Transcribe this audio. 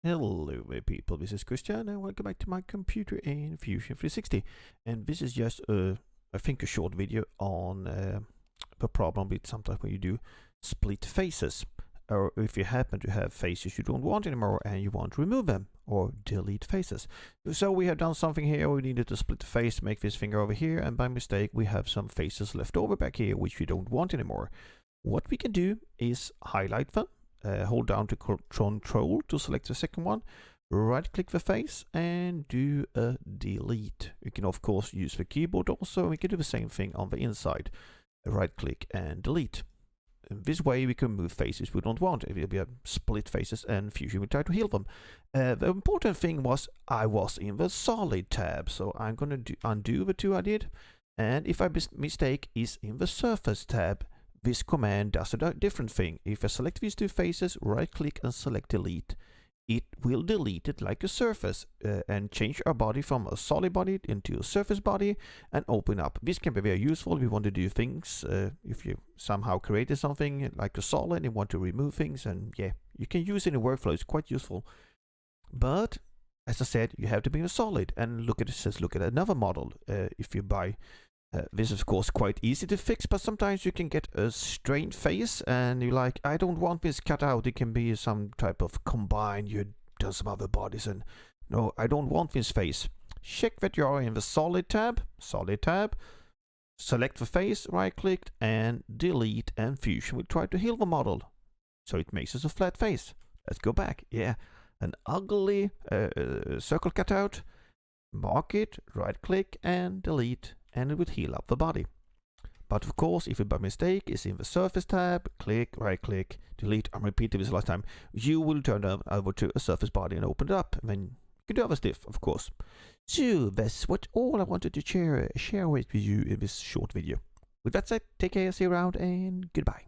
Hello there people, this is Christian and welcome back to my computer in Fusion 360. And this is just I think a short video on the problem with sometimes when you do split faces. Or if you happen to have faces you don't want anymore and you want to remove them or delete faces. So we have done something here, we needed to split the face, make this finger over here, and by mistake we have some faces left over back here which we don't want anymore. What we can do is highlight them. Hold down to Control to select the second one, right click the face and do a delete. You can of course use the keyboard also, we can do the same thing on the inside. Right click and delete. And this way we can move faces we don't want. It will be split faces and Fusion will try to heal them. The important thing was I was in the solid tab, so I'm gonna undo the two I did, and if I mistake is in the surface tab. This command does a different thing. If I select these two faces, right click and select delete, it will delete it like a surface and change our body from a solid body into a surface body and open up. This can be very useful if you want to do things, if you somehow created something like a solid and want to remove things, and yeah, you can use it in workflow, it's quite useful. But as I said, you have to be in a solid, and look at it says look at another model. If you buy this is of course quite easy to fix, but sometimes you can get a strained face and you're like, I don't want this cut out. It can be some type of combine, you've done some other bodies, and no, I don't want this face. Check that you are in the solid tab, select the face, right click and delete, and Fusion will try to heal the model. So it makes us a flat face. Let's go back. Yeah, an ugly circle cutout. Mark it, right click and delete, and it would heal up the body. But of course, if it by mistake is in the surface tab, click, right click, delete, I'm repeating this last time, you will turn over to a surface body and open it up. And then you can do other stuff, of course. So that's what all I wanted to share with you in this short video. With that said, take care, see you around, and goodbye.